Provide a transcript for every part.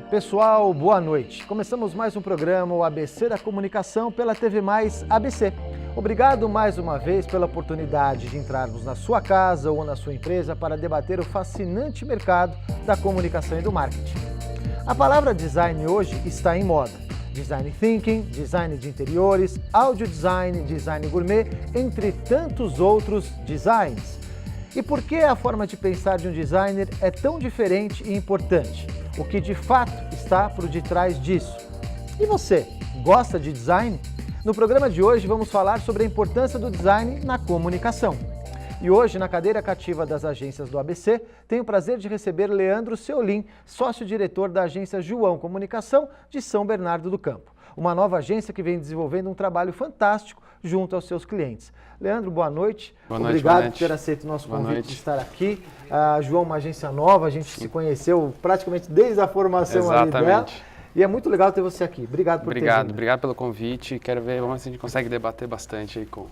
Pessoal, boa noite. Começamos mais um programa, o ABC da Comunicação, pela TV Mais ABC. Obrigado mais uma vez pela oportunidade de entrarmos na sua casa ou na sua empresa para debater o fascinante mercado da comunicação e do marketing. A palavra design hoje está em moda. Design thinking, design de interiores, audio design, design gourmet, entre tantos outros designs. E por que a forma de pensar de um designer é tão diferente e importante? O que de fato está por detrás disso? E você, gosta de design? No programa de hoje vamos falar sobre a importância do design na comunicação. E hoje, na cadeira cativa das agências do ABC, tenho o prazer de receber Leandro Seolim, sócio-diretor da agência João Comunicação de São Bernardo do Campo. Uma nova agência que vem desenvolvendo um trabalho fantástico junto aos seus clientes. Leandro, boa noite. Boa noite. Obrigado por ter aceito o nosso convite de estar aqui. A João é uma agência nova, a gente se conheceu praticamente desde a formação ali dela. E é muito legal ter você aqui. Obrigado por ter vindo. Obrigado pelo convite. Quero ver, vamos ver se a gente consegue debater bastante aí com o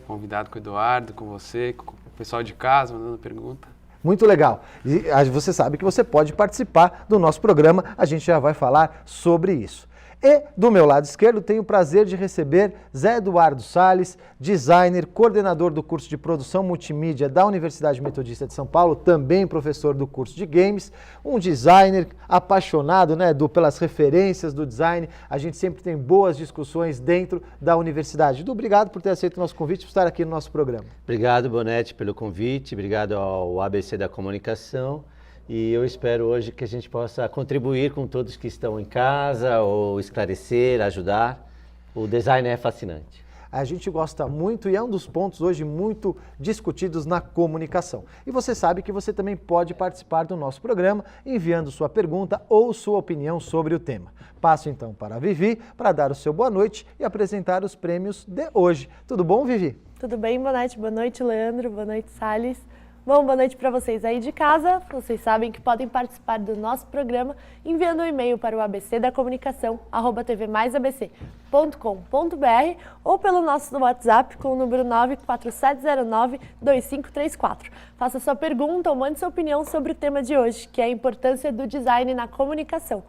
convidado, com o Eduardo, com você, com o pessoal de casa, mandando pergunta. Muito legal. E você sabe que você pode participar do nosso programa, a gente já vai falar sobre isso. E do meu lado esquerdo tenho o prazer de receber Zé Eduardo Salles, designer, coordenador do curso de produção multimídia da Universidade Metodista de São Paulo, também professor do curso de games, um designer apaixonado, pelas referências do design. A gente sempre tem boas discussões dentro da universidade. Edu, obrigado por ter aceito o nosso convite, por estar aqui no nosso programa. Obrigado, Bonetti, pelo convite, obrigado ao ABC da Comunicação. E eu espero hoje que a gente possa contribuir com todos que estão em casa, ou esclarecer, ajudar. O design é fascinante. A gente gosta muito e é um dos pontos hoje muito discutidos na comunicação. E você sabe que você também pode participar do nosso programa enviando sua pergunta ou sua opinião sobre o tema. Passo então para a Vivi para dar o seu boa noite e apresentar os prêmios de hoje. Tudo bom, Vivi? Tudo bem, Bonetti. Boa noite, Leandro. Boa noite, Salles. Bom, boa noite para vocês aí de casa. Vocês sabem que podem participar do nosso programa enviando um e-mail para o abcdacomunicação@tvmaisabc.com.br ou pelo nosso WhatsApp com o número 94709-2534. Faça sua pergunta ou mande sua opinião sobre o tema de hoje, que é a importância do design na comunicação.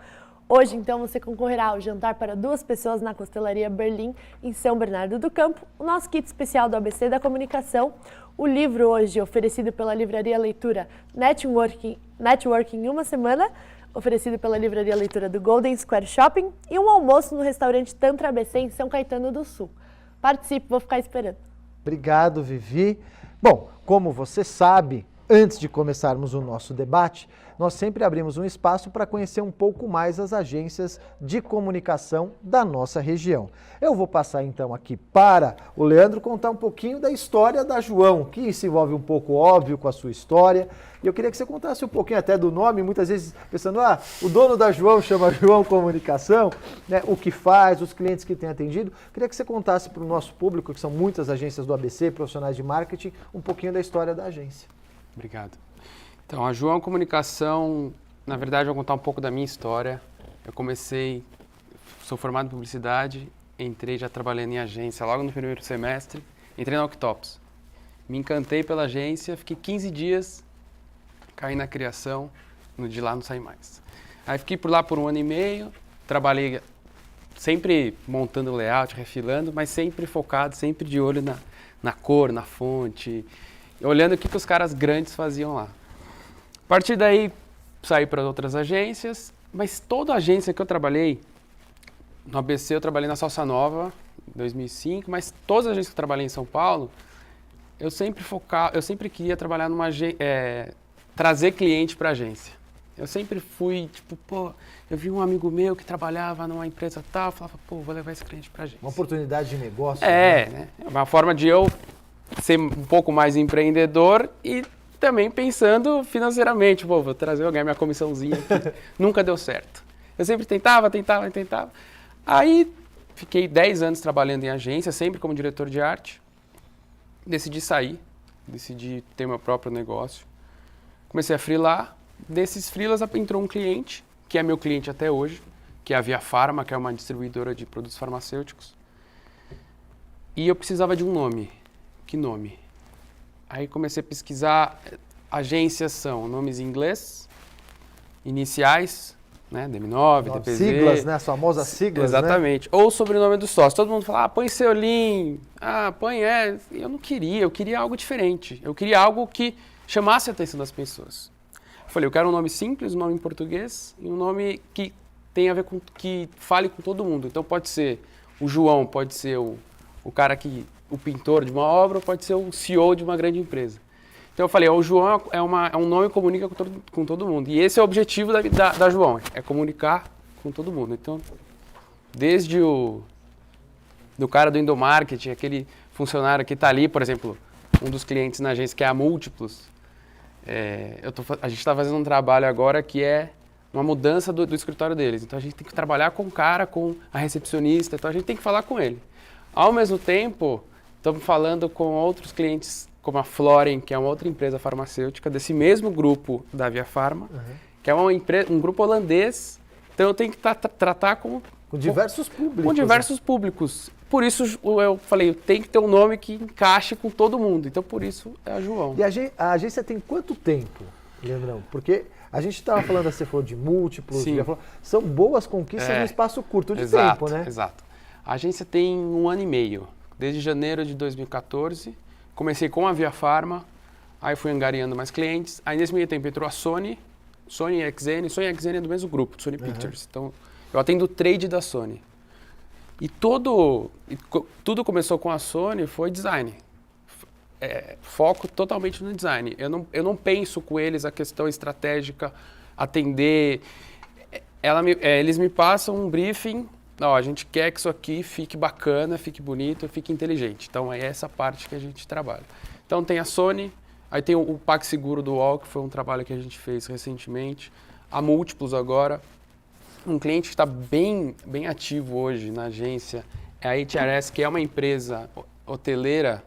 Hoje, então, você concorrerá ao jantar para 2 pessoas na Costelaria Berlim, em São Bernardo do Campo, o nosso kit especial do ABC da Comunicação, o livro hoje oferecido pela Livraria Leitura Networking em uma semana, oferecido pela Livraria Leitura do Golden Square Shopping, e um almoço no restaurante Tantra ABC em São Caetano do Sul. Participe, vou ficar esperando. Obrigado, Vivi. Bom, como você sabe, antes de começarmos o nosso debate, nós sempre abrimos um espaço para conhecer um pouco mais as agências de comunicação da nossa região. Eu vou passar então aqui para o Leandro contar um pouquinho da história da João, que se envolve um pouco, óbvio, com a sua história. E eu queria que você contasse um pouquinho até do nome, muitas vezes pensando, o dono da João chama João Comunicação, o que faz, os clientes que tem atendido. Eu queria que você contasse para o nosso público, que são muitas agências do ABC, profissionais de marketing, um pouquinho da história da agência. Obrigado. Então, a João Comunicação, na verdade, eu vou contar um pouco da minha história. Eu sou formado em publicidade, entrei já trabalhando em agência logo no primeiro semestre, entrei na Octopus. Me encantei pela agência, fiquei 15 dias, caí na criação, de lá não saí mais. Aí fiquei por lá por 1 ano e meio, trabalhei sempre montando layout, refilando, mas sempre focado, sempre de olho na cor, na fonte, olhando o que os caras grandes faziam lá. A partir daí, saí para outras agências, mas toda agência que eu trabalhei, no ABC eu trabalhei na Salsa Nova, em 2005, mas todas as agências que eu trabalhei em São Paulo, eu sempre queria trabalhar numa trazer cliente para a agência. Eu sempre fui, eu vi um amigo meu que trabalhava numa empresa tal, falava, vou levar esse cliente para a agência. Uma oportunidade de negócio. É uma forma de eu ser um pouco mais empreendedor e também pensando financeiramente, vou trazer alguém, minha comissãozinha aqui. Nunca deu certo. Eu sempre tentava. Aí fiquei 10 anos trabalhando em agência, sempre como diretor de arte. Decidi sair, decidi ter meu próprio negócio. Comecei a freelar. Desses freelas entrou um cliente, que é meu cliente até hoje, que é a Via Farma, que é uma distribuidora de produtos farmacêuticos. E eu precisava de um nome. Que nome? Aí comecei a pesquisar, agências são nomes em inglês, iniciais, né? DM9, DPZ. Siglas, né? As famosas siglas, Exatamente. Ou o sobrenome do sócio. Todo mundo fala, põe Seolim, põe Eu não queria, eu queria algo diferente. Eu queria algo que chamasse a atenção das pessoas. Eu falei, eu quero um nome simples, um nome em português e um nome que tenha a ver com, que fale com todo mundo. Então pode ser o João, pode ser o cara o pintor de uma obra, ou pode ser o CEO de uma grande empresa. Então eu falei, o João é um nome que comunica com todo mundo. E esse é o objetivo da João, é comunicar com todo mundo. Então, desde do cara do endomarketing, aquele funcionário que está ali, por exemplo, um dos clientes na agência que é a Múltiplos, a gente está fazendo um trabalho agora que é uma mudança do escritório deles. Então a gente tem que trabalhar com o cara, com a recepcionista, então a gente tem que falar com ele. Ao mesmo tempo, estamos falando com outros clientes, como a Floren, que é uma outra empresa farmacêutica, desse mesmo grupo da Via Farma, que é um grupo holandês. Então eu tenho que tratar com diversos públicos. Com diversos públicos. Por isso eu falei, tem que ter um nome que encaixe com todo mundo. Então por isso é a João. E a agência tem quanto tempo, Leandrão? Porque a gente estava falando, você falou de múltiplos, são boas conquistas num espaço curto de tempo, né? Exato. A agência tem 1 ano e meio. Desde janeiro de 2014, comecei com a Via Farma, aí fui angariando mais clientes. Aí nesse meio tempo entrou a Sony e a XN. Sony e a XN é do mesmo grupo, Sony Pictures. Então eu atendo o trade da Sony. E tudo começou com a Sony, foi design. Foco totalmente no design. Eu não penso com eles a questão estratégica, atender. Eles me passam um briefing, a gente quer que isso aqui fique bacana, fique bonito, fique inteligente. Então é essa parte que a gente trabalha. Então tem a Sony, aí tem o PagSeguro do UOL, que foi um trabalho que a gente fez recentemente, a Múltiplos agora. Um cliente que está bem ativo hoje na agência é a HRS, que é uma empresa hoteleira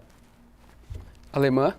alemã,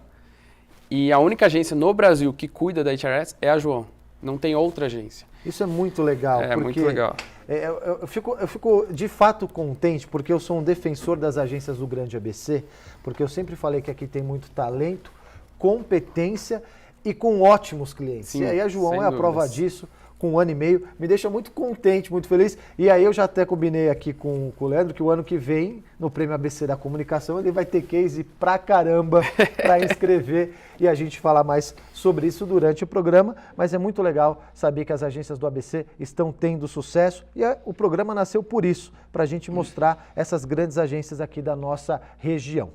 e a única agência no Brasil que cuida da HRS é a João. Não tem outra agência. Isso é muito legal. É muito legal. Eu fico de fato contente, porque eu sou um defensor das agências do Grande ABC, porque eu sempre falei que aqui tem muito talento, competência e com ótimos clientes. Sim, e aí a João é a prova dúvidas. disso. Com 1 ano e meio, me deixa muito contente, muito feliz. E aí eu já até combinei aqui com o Leandro que o ano que vem, no Prêmio ABC da Comunicação, ele vai ter case pra caramba para inscrever e a gente falar mais sobre isso durante o programa. Mas é muito legal saber que as agências do ABC estão tendo sucesso e o programa nasceu por isso, para a gente mostrar essas grandes agências aqui da nossa região.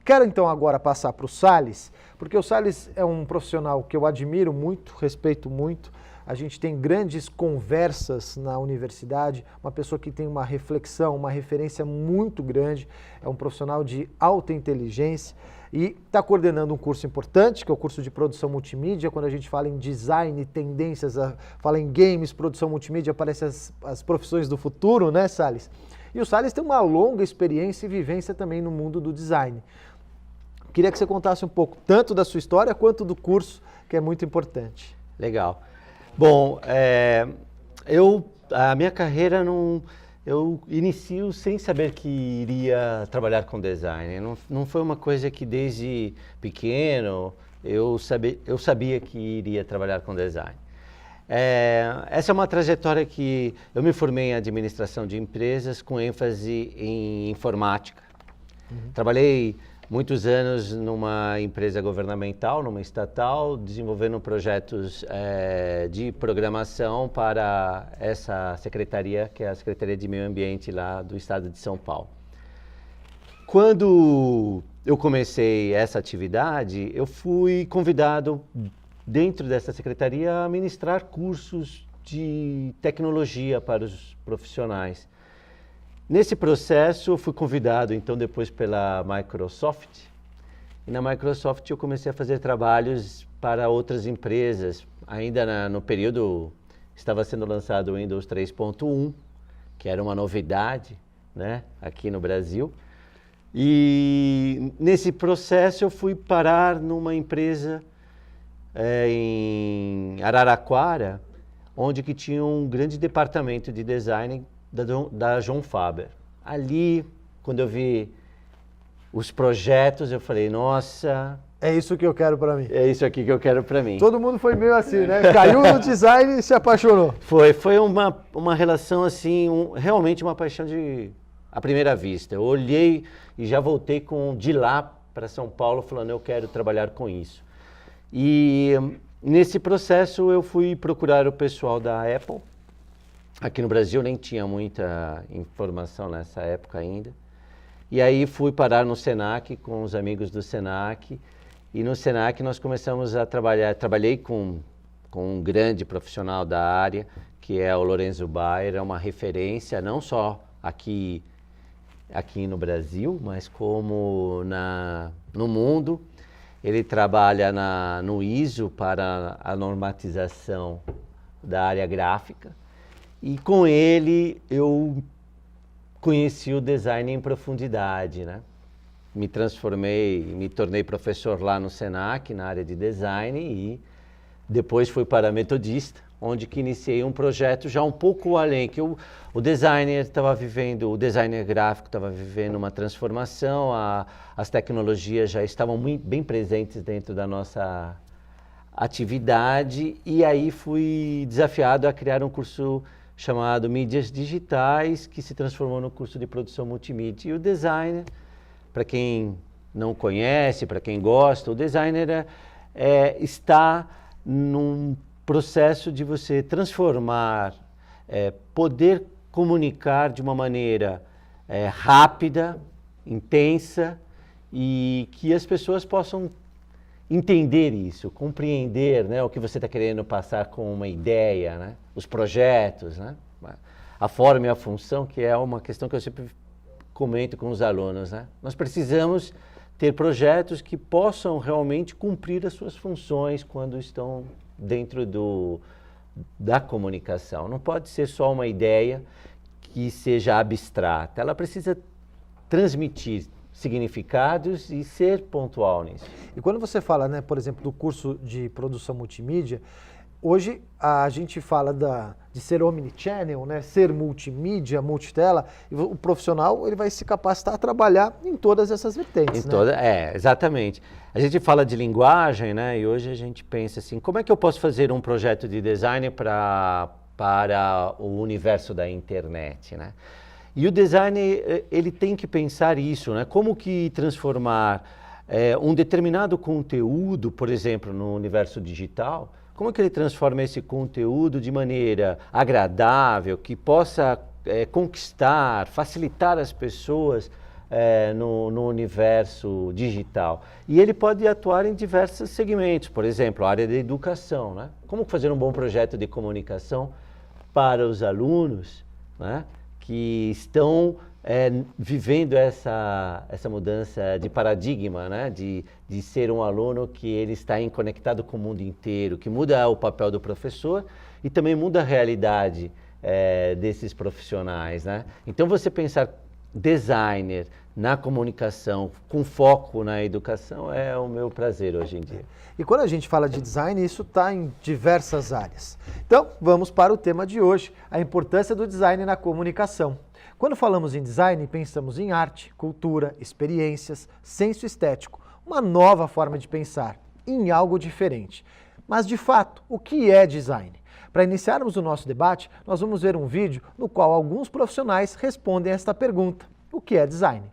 Quero então agora passar para o Salles, porque o Salles é um profissional que eu admiro muito, respeito muito. A gente tem grandes conversas na universidade, uma pessoa que tem uma reflexão, uma referência muito grande, é um profissional de alta inteligência e está coordenando um curso importante, que é o curso de produção multimídia. Quando a gente fala em design, tendências, fala em games, produção multimídia, aparecem as profissões do futuro, né, Salles? E o Salles tem uma longa experiência e vivência também no mundo do design. Queria que você contasse um pouco, tanto da sua história quanto do curso, que é muito importante. Legal. Bom, a minha carreira eu inicio sem saber que iria trabalhar com design. Não foi uma coisa que desde pequeno eu sabia que iria trabalhar com design. Essa é uma trajetória que eu me formei em administração de empresas com ênfase em informática. Trabalhei muitos anos numa empresa governamental, numa estatal, desenvolvendo projetos de programação para essa secretaria, que é a Secretaria de Meio Ambiente lá do estado de São Paulo. Quando eu comecei essa atividade, eu fui convidado, dentro dessa secretaria, a ministrar cursos de tecnologia para os profissionais. Nesse processo, eu fui convidado, então, depois pela Microsoft. E na Microsoft eu comecei a fazer trabalhos para outras empresas. Ainda no período, estava sendo lançado o Windows 3.1, que era uma novidade, né, aqui no Brasil. E nesse processo eu fui parar numa empresa em Araraquara, onde que tinha um grande departamento de design da John Faber. Ali, quando eu vi os projetos, eu falei, nossa, É isso que eu quero para mim. é isso aqui que eu quero para mim. Todo mundo foi meio assim, né? Caiu no design e se apaixonou. Foi uma relação assim, realmente uma paixão à primeira vista. Eu olhei e já voltei de lá para São Paulo falando, eu quero trabalhar com isso. E nesse processo eu fui procurar o pessoal da Apple. Aqui no Brasil nem tinha muita informação nessa época ainda. E aí fui parar no Senac com os amigos do Senac. E no Senac nós começamos a trabalhar. Trabalhei com um grande profissional da área, que é o Lorenzo Bayer, é uma referência não só aqui no Brasil, mas como no mundo. Ele trabalha no ISO para a normatização da área gráfica. E com ele eu conheci o design em profundidade, né? Me tornei professor lá no Senac, na área de design, e depois fui para a Metodista, onde que iniciei um projeto já um pouco além, que o designer gráfico estava vivendo uma transformação, as tecnologias já estavam bem presentes dentro da nossa atividade, e aí fui desafiado a criar um curso chamado Mídias Digitais, que se transformou no curso de produção multimídia. E o designer, para quem não conhece, para quem gosta, o designer está num processo de você transformar, poder comunicar de uma maneira rápida, intensa, e que as pessoas possam entender isso, compreender, né, o que você está querendo passar com uma ideia, né, os projetos, né, a forma e a função, que é uma questão que eu sempre comento com os alunos, né. Nós precisamos ter projetos que possam realmente cumprir as suas funções quando estão dentro da comunicação. Não pode ser só uma ideia que seja abstrata, ela precisa transmitir significados e ser pontual nisso. E quando você fala, né, por exemplo, do curso de produção multimídia, hoje a gente fala de ser omnichannel, né, ser multimídia, multitela, e o profissional ele vai se capacitar a trabalhar em todas essas vertentes. Exatamente. A gente fala de linguagem, né, e hoje a gente pensa assim, como é que eu posso fazer um projeto de design para o universo da internet, né? E o design, ele tem que pensar isso, né? Como que transformar um determinado conteúdo, por exemplo, no universo digital, como que ele transforma esse conteúdo de maneira agradável, que possa conquistar, facilitar as pessoas no universo digital. E ele pode atuar em diversos segmentos, por exemplo, a área da educação, né? Como fazer um bom projeto de comunicação para os alunos, né, que estão vivendo essa mudança de paradigma, né? De ser um aluno que ele está conectado com o mundo inteiro, que muda o papel do professor e também muda a realidade desses profissionais, né? Então você pensar designer na comunicação com foco na educação é o meu prazer hoje em dia. E quando a gente fala de design, isso está em diversas áreas. Então, vamos para o tema de hoje, a importância do design na comunicação. Quando falamos em design, pensamos em arte, cultura, experiências, senso estético, uma nova forma de pensar, em algo diferente. Mas, de fato, o que é design? Para iniciarmos o nosso debate, nós vamos ver um vídeo no qual alguns profissionais respondem esta pergunta: o que é design?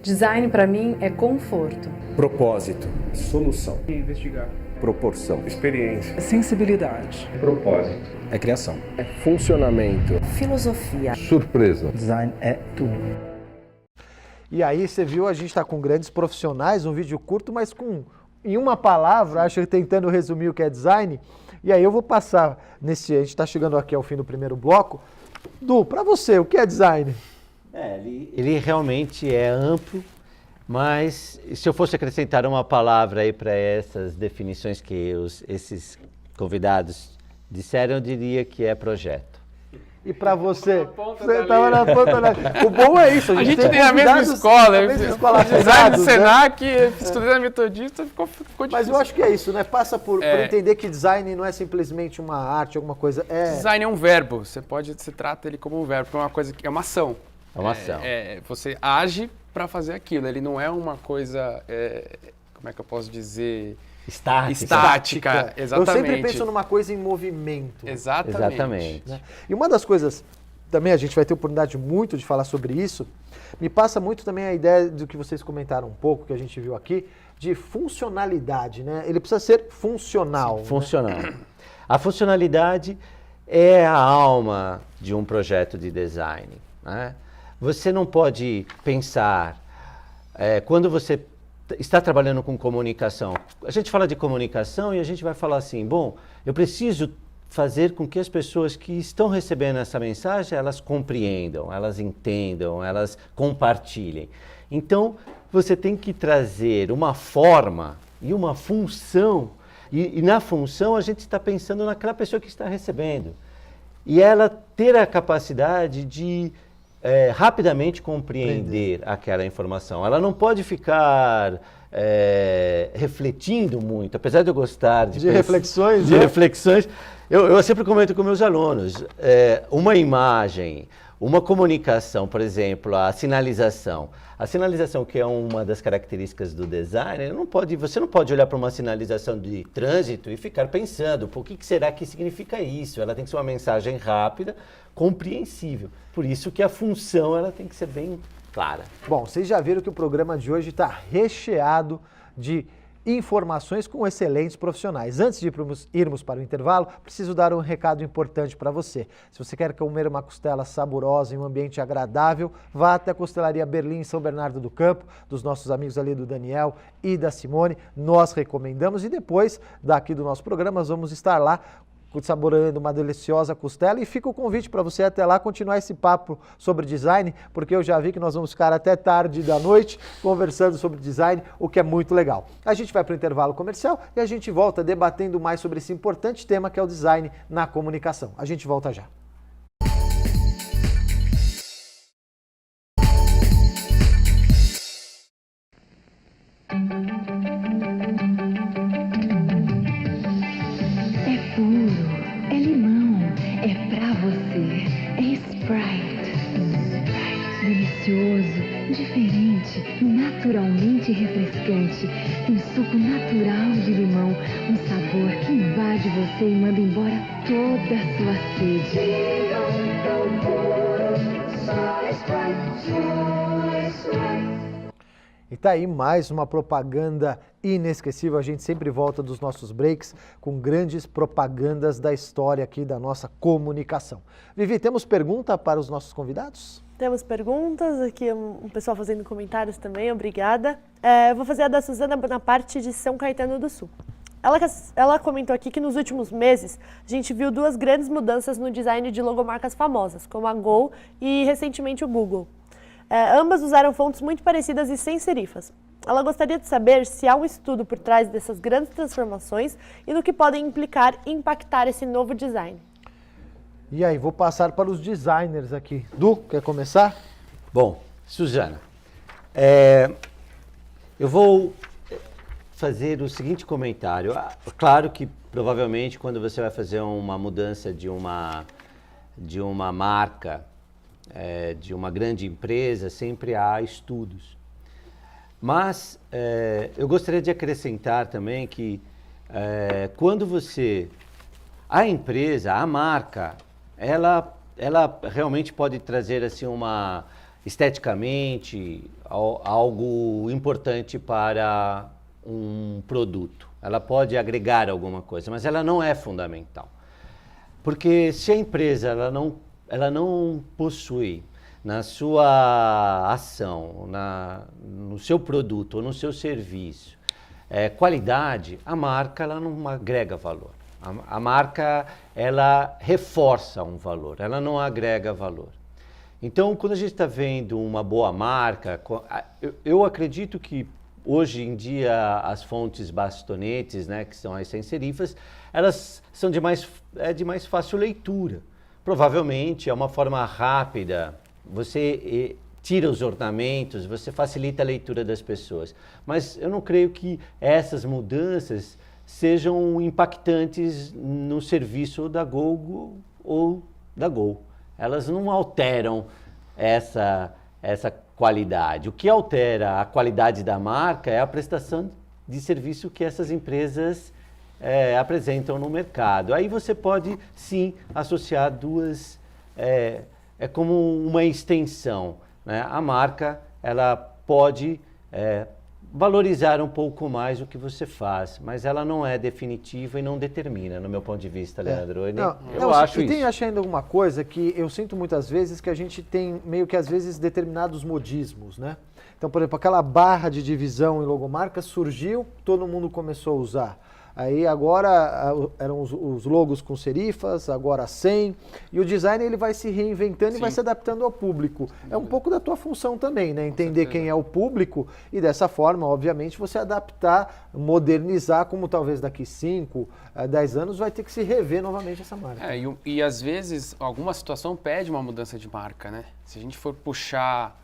Design para mim é conforto. Propósito. Solução. Investigar. Proporção. Experiência. Sensibilidade. Propósito. É criação. É funcionamento. Filosofia. Surpresa. Design é tudo. E aí você viu, a gente está com grandes profissionais, um vídeo curto, mas em uma palavra, acho que tentando resumir o que é design. E aí eu vou passar a gente está chegando aqui ao fim do primeiro bloco. Du, para você, o que é design? Ele realmente é amplo, mas se eu fosse acrescentar uma palavra aí para essas definições que esses convidados disseram, eu diria que é projeto. E para você? Você estava na ponta da... O bom é isso, A gente tem a mesma escola, design do Senac, estudei na Metodista, ficou difícil. Mas eu acho que é isso, né? Passa por entender que design não é simplesmente uma arte, alguma coisa. Design é um verbo, você trata ele como um verbo, porque é uma coisa que é uma ação. É uma ação. Você age para fazer aquilo. Ele não é uma coisa, como é que eu posso dizer? Estática. Exatamente. Eu sempre penso numa coisa em movimento. Exatamente. Né? E uma das coisas, também a gente vai ter oportunidade muito de falar sobre isso, me passa muito também a ideia do que vocês comentaram um pouco, que a gente viu aqui, de funcionalidade, né? Ele precisa ser funcional. Sim, funcional. A funcionalidade é a alma de um projeto de design, né? Você não pode pensar, quando você está trabalhando com comunicação, a gente fala de comunicação e a gente vai falar assim, bom, eu preciso fazer com que as pessoas que estão recebendo essa mensagem, elas compreendam, elas entendam, elas compartilhem. Então, você tem que trazer uma forma e uma função, e na função a gente está pensando naquela pessoa que está recebendo. E ela ter a capacidade de rapidamente compreender aquela informação. Ela não pode ficar refletindo muito, apesar de eu gostar de reflexões. De reflexões. Eu sempre comento com meus alunos, uma imagem, uma comunicação, por exemplo, a sinalização. A sinalização, que é uma das características do design, você não pode olhar para uma sinalização de trânsito e ficar pensando, por que será que significa isso? Ela tem que ser uma mensagem rápida, compreensível. Por isso que a função ela tem que ser bem clara. Bom, vocês já viram que o programa de hoje está recheado de informações com excelentes profissionais. Antes de irmos para o intervalo, preciso dar um recado importante para você. Se você quer comer uma costela saborosa em um ambiente agradável, vá até a Costelaria Berlim em São Bernardo do Campo, dos nossos amigos ali do Daniel e da Simone. Nós recomendamos e depois daqui do nosso programa nós vamos estar lá saboreando uma deliciosa costela e fica o convite para você até lá continuar esse papo sobre design, porque eu já vi que nós vamos ficar até tarde da noite conversando sobre design, o que é muito legal. A gente vai para o intervalo comercial e a gente volta debatendo mais sobre esse importante tema que é o design na comunicação. A gente volta já. Diferente, naturalmente refrescante, tem suco natural de limão, um sabor que invade você e manda embora toda a sua sede. E tá aí mais uma propaganda inesquecível. A gente sempre volta dos nossos breaks com grandes propagandas da história aqui da nossa comunicação. Vivi, temos pergunta para os nossos convidados? Temos perguntas, aqui um pessoal fazendo comentários também, obrigada. Vou fazer a da Suzana na parte de São Caetano do Sul. Ela comentou aqui que nos últimos meses a gente viu duas grandes mudanças no design de logomarcas famosas, como a Gol e recentemente o Google. Ambas usaram fontes muito parecidas e sem serifas. Ela gostaria de saber se há um estudo por trás dessas grandes transformações e no que podem implicar e impactar esse novo design. E aí, vou passar para os designers aqui. Du, quer começar? Bom, Suzana, eu vou fazer o seguinte comentário. Claro que, provavelmente, quando você vai fazer uma mudança de uma marca, de uma grande empresa, sempre há estudos. Mas eu gostaria de acrescentar também que quando a empresa, a marca, ela realmente pode trazer assim esteticamente algo importante para um produto. Ela pode agregar alguma coisa, mas ela não é fundamental. Porque se a empresa ela não possui na sua ação, no seu produto ou no seu serviço, qualidade, a marca ela não agrega valor. A marca, ela reforça um valor, ela não agrega valor. Então, quando a gente está vendo uma boa marca, eu acredito que hoje em dia as fontes bastonetes, né, que são as sem serifas, elas são de mais fácil leitura. Provavelmente é uma forma rápida, você tira os ornamentos, você facilita a leitura das pessoas. Mas eu não creio que essas mudanças sejam impactantes no serviço da Google ou da Gol. Elas não alteram essa qualidade. O que altera a qualidade da marca é a prestação de serviço que essas empresas apresentam no mercado. Aí você pode, sim, associar duas, é como uma extensão, né? A marca, ela pode valorizar um pouco mais o que você faz, mas ela não é definitiva e não determina, no meu ponto de vista, Leandro. Eu acho isso. E tem ainda alguma coisa que eu sinto muitas vezes que a gente tem meio que às vezes determinados modismos, né? Então, por exemplo, aquela barra de divisão em logomarca surgiu, todo mundo começou a usar. Aí agora eram os logos com serifas, agora sem. E o design ele vai se reinventando e vai se adaptando ao público. É um pouco da tua função também, né? Entender quem é o público e dessa forma, obviamente, você adaptar, modernizar, como talvez daqui 5, 10 anos vai ter que se rever novamente essa marca. E às vezes alguma situação pede uma mudança de marca, né? Se a gente for puxar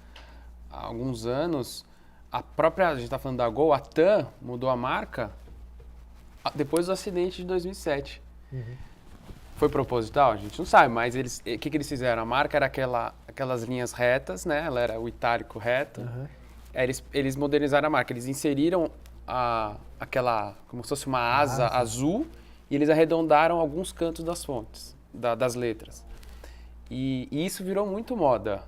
há alguns anos, a gente está falando da Gol, a TAM mudou a marca depois do acidente de 2007. Foi proposital? A gente não sabe, mas o que eles fizeram? A marca era aquelas linhas retas, né? Ela era o itálico reto. Eles modernizaram a marca, eles inseriram aquela, como se fosse uma asa azul, e eles arredondaram alguns cantos das fontes, das letras. E isso virou muito moda.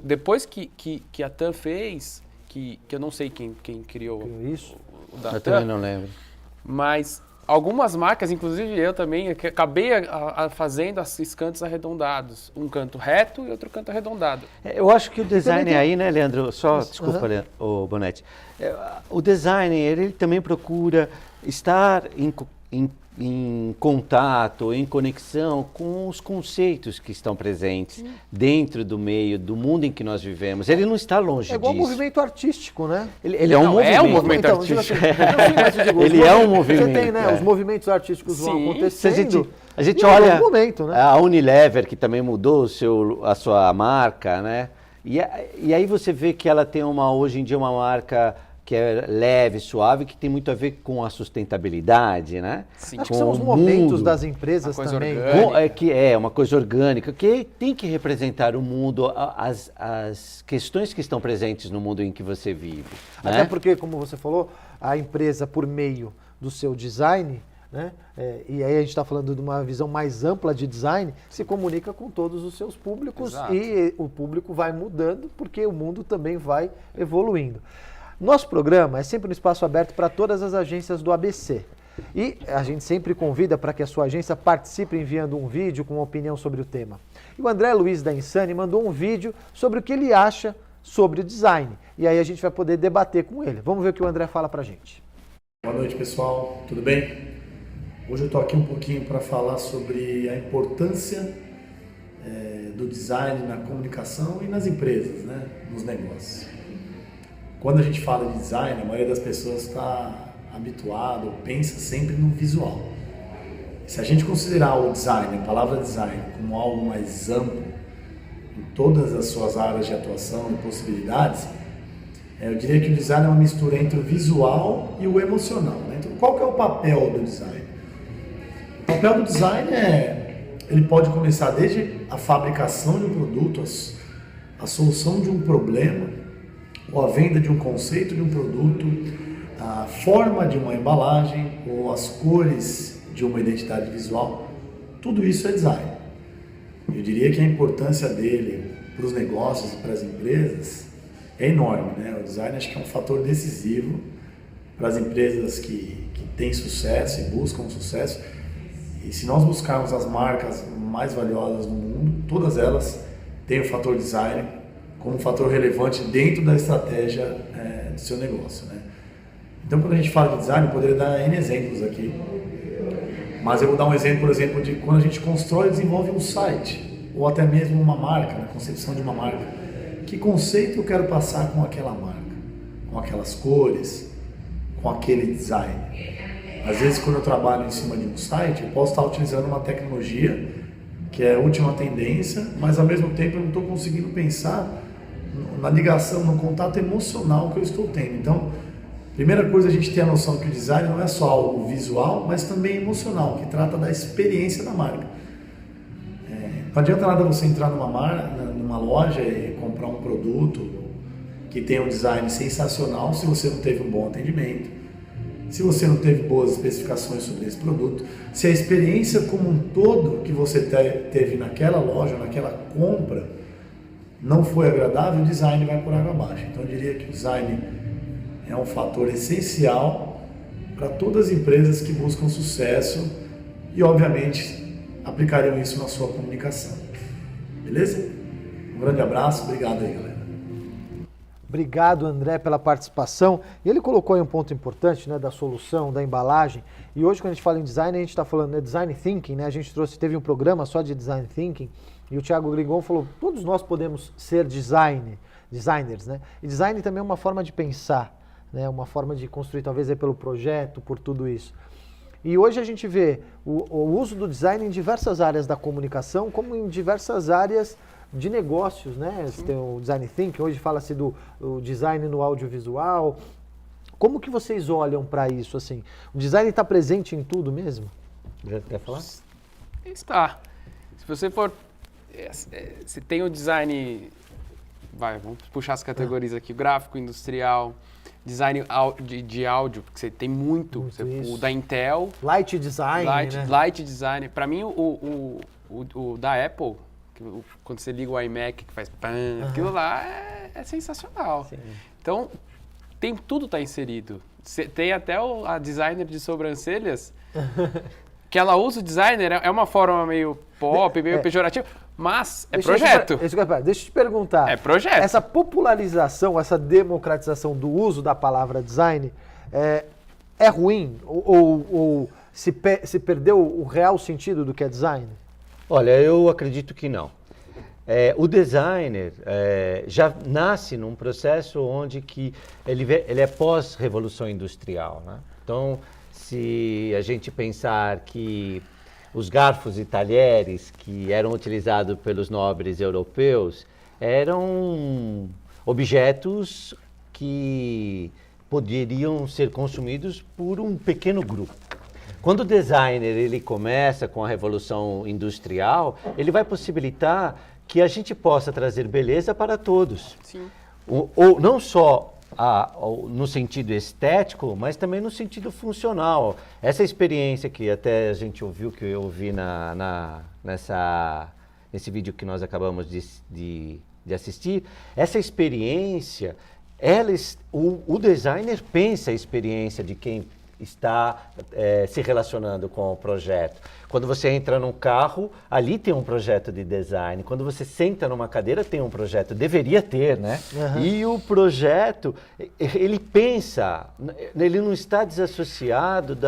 Depois que a TAM fez, que eu não sei quem criou isso, o da eu TAM, também não lembro. Mas algumas marcas, inclusive eu também, acabei fazendo esses cantos arredondados. Um canto reto e outro canto arredondado. Eu acho que o design aí, né, Leandro? Desculpa, Bonetti. O design, ele também procura estar em contato, em conexão com os conceitos que estão presentes dentro do meio, do mundo em que nós vivemos. Ele não está longe disso. É igual um movimento artístico, né? Ele é um movimento. É um movimento artístico. Ele é um movimento. Você tem, né? Os movimentos artísticos vão acontecendo. A gente olha momento, né? a Unilever, que também mudou a sua marca, né? E aí você vê que ela tem hoje em dia uma marca que é leve, suave, que tem muito a ver com a sustentabilidade, né? Sim. Acho que são os momentos das empresas também. É uma coisa orgânica, que tem que representar o mundo, as questões que estão presentes no mundo em que você vive. Até porque, como você falou, a empresa, por meio do seu design, né? E aí a gente está falando de uma visão mais ampla de design, se comunica com todos os seus públicos. Exato. E o público vai mudando, porque o mundo também vai evoluindo. Nosso programa é sempre um espaço aberto para todas as agências do ABC. E a gente sempre convida para que a sua agência participe enviando um vídeo com uma opinião sobre o tema. E o André Luiz da Insane mandou um vídeo sobre o que ele acha sobre o design. E aí a gente vai poder debater com ele. Vamos ver o que o André fala para a gente. Boa noite, pessoal. Tudo bem? Hoje eu estou aqui um pouquinho para falar sobre a importância do design na comunicação e nas empresas, né? Nos negócios. Quando a gente fala de design, a maioria das pessoas está habituada ou pensa sempre no visual. Se a gente considerar o design, a palavra design, como algo mais amplo, em todas as suas áreas de atuação e possibilidades, eu diria que o design é uma mistura entre o visual e o emocional, né? Então, qual que é o papel do design? O papel do design ele pode começar desde a fabricação de um produto, a solução de um problema, ou a venda de um conceito de um produto, a forma de uma embalagem, ou as cores de uma identidade visual, tudo isso é design. Eu diria que a importância dele para os negócios e para as empresas é enorme, né? O design acho que é um fator decisivo para as empresas que têm sucesso e buscam sucesso. E se nós buscarmos as marcas mais valiosas do mundo, todas elas têm o fator design como um fator relevante dentro da estratégia do seu negócio, né? Então, quando a gente fala de design, eu poderia dar N exemplos aqui, mas eu vou dar um exemplo, por exemplo, de quando a gente constrói e desenvolve um site, ou até mesmo uma marca, a concepção de uma marca. Que conceito eu quero passar com aquela marca? Com aquelas cores? Com aquele design? Às vezes, quando eu trabalho em cima de um site, eu posso estar utilizando uma tecnologia que é a última tendência, mas ao mesmo tempo eu não estou conseguindo pensar na ligação, no contato emocional que eu estou tendo. Então, primeira coisa, a gente tem a noção que o design não é só algo visual, mas também emocional, que trata da experiência da marca. Não adianta nada você entrar numa loja e comprar um produto que tem um design sensacional se você não teve um bom atendimento, se você não teve boas especificações sobre esse produto, se a experiência como um todo que você teve naquela loja, naquela compra, não foi agradável, o design vai por água abaixo. Então eu diria que o design é um fator essencial para todas as empresas que buscam sucesso e, obviamente, aplicariam isso na sua comunicação. Beleza? Um grande abraço, obrigado aí, galera. Obrigado, André, pela participação. E ele colocou aí um ponto importante, né, da solução, da embalagem. E hoje, quando a gente fala em design, a gente está falando de design thinking, né? A gente teve um programa só de design thinking e o Thiago Gringon falou, todos nós podemos ser designers, né? E design também é uma forma de pensar, né? Uma forma de construir, talvez, pelo projeto, por tudo isso. E hoje a gente vê o uso do design em diversas áreas da comunicação, como em diversas áreas de negócios, né? Você tem o design thinking, hoje fala-se do design no audiovisual. Como que vocês olham para isso, assim? O design está presente em tudo mesmo? Já quer falar? Está. Se você for... Se tem o design... vamos puxar as categorias aqui. Gráfico, industrial, design de áudio, porque você tem muito. O da Intel. Light design, né? Light design. Para mim, o da Apple... Quando você liga o iMac que faz pam, aquilo lá é sensacional. Sim. Então, tudo está inserido. Tem até a designer de sobrancelhas, que ela usa o designer, é uma forma meio pop, meio pejorativa, mas é projeto. Deixa eu te perguntar. É projeto. Essa popularização, essa democratização do uso da palavra design é ruim? Ou se perdeu o real sentido do que é design? Olha, eu acredito que não. O designer já nasce num processo onde que ele é pós-revolução industrial, né? Então, se a gente pensar que os garfos e talheres que eram utilizados pelos nobres europeus eram objetos que poderiam ser consumidos por um pequeno grupo. Quando o designer ele começa com a revolução industrial, ele vai possibilitar que a gente possa trazer beleza para todos. Sim. Ou não só no sentido estético, mas também no sentido funcional. Essa experiência que até a gente ouviu, que eu ouvi nesse vídeo que nós acabamos de assistir, essa experiência, o designer pensa a experiência de quem está se relacionando com o projeto. Quando você entra num carro, ali tem um projeto de design. Quando você senta numa cadeira, tem um projeto. Deveria ter, né? Uhum. E o projeto, ele pensa, ele não está desassociado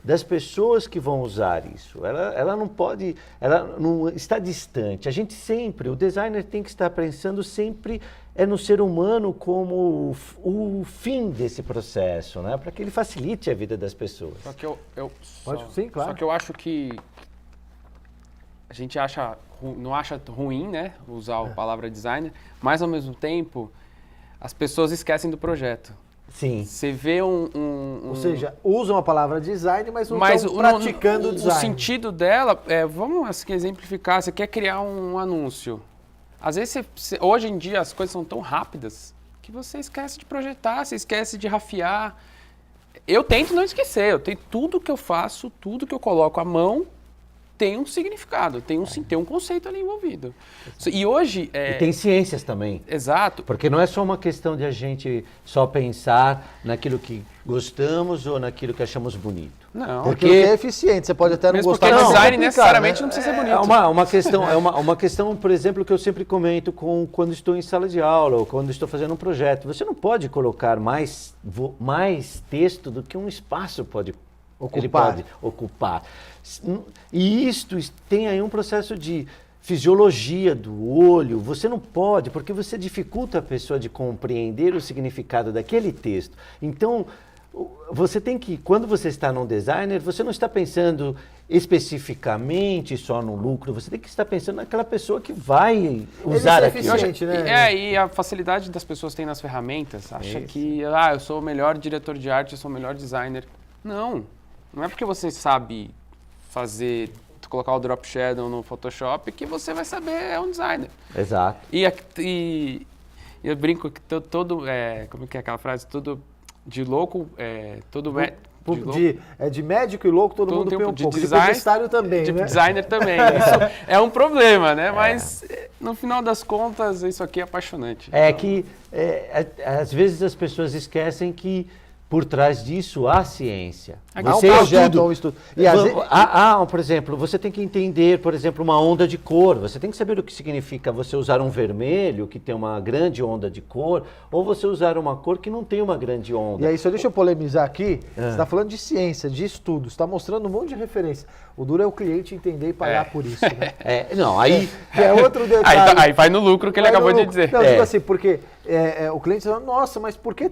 das pessoas que vão usar isso. Ela não pode, ela não está distante. A gente sempre, o designer tem que estar pensando sempre no ser humano como o fim desse processo, né? Para que ele facilite a vida das pessoas. Só que sim, claro. Só que eu acho que a gente não acha ruim, né, usar a palavra designer, mas ao mesmo tempo as pessoas esquecem do projeto. Sim. Você vê Ou seja, usam a palavra design, mas não estão praticando o design. O sentido dela, vamos assim, exemplificar, você quer criar um anúncio. Às vezes, hoje em dia, as coisas são tão rápidas que você esquece de projetar, você esquece de rafiar. Eu tento não esquecer, tudo que eu faço, tudo que eu coloco à mão tem um significado, tem um conceito ali envolvido. E hoje... E tem ciências também. Exato. Porque não é só uma questão de a gente só pensar naquilo que gostamos ou naquilo que achamos bonito. Não, porque é eficiente, você pode até não gostar. Porque design necessariamente não precisa ser bonito. Uma questão, por exemplo, que eu sempre comento quando estou em sala de aula ou quando estou fazendo um projeto. Você não pode colocar mais texto do que um espaço pode ocupar. E isto tem aí um processo de fisiologia do olho. Você não pode, porque você dificulta a pessoa de compreender o significado daquele texto. Então, você tem que, quando você está num designer, você não está pensando especificamente só no lucro, você tem que estar pensando naquela pessoa que vai usar aquilo. Né? E a facilidade das pessoas têm nas ferramentas, acha que eu sou o melhor diretor de arte, eu sou o melhor designer. Não é porque você sabe colocar o drop shadow no Photoshop que você vai saber um designer. Exato. E E eu brinco que como que é aquela frase? Tudo de louco, de médico e louco, todo mundo tem um pouco. De publicitário também, de né? designer também. Isso é um problema, né? Mas, no final das contas, isso aqui é apaixonante. Às vezes as pessoas esquecem que por trás disso há ciência. Há um projeto, há um estudo. Por exemplo, você tem que entender, por exemplo, uma onda de cor. Você tem que saber o que significa você usar um vermelho, que tem uma grande onda de cor, ou você usar uma cor que não tem uma grande onda. E aí, só deixa eu polemizar aqui. Você está falando de ciência, de estudo, você está mostrando um monte de referência. O duro é o cliente entender e pagar por isso, né? Que é outro detalhe. Aí vai no lucro que ele acabou de dizer. Não, digo assim, porque o cliente fala, nossa, mas por que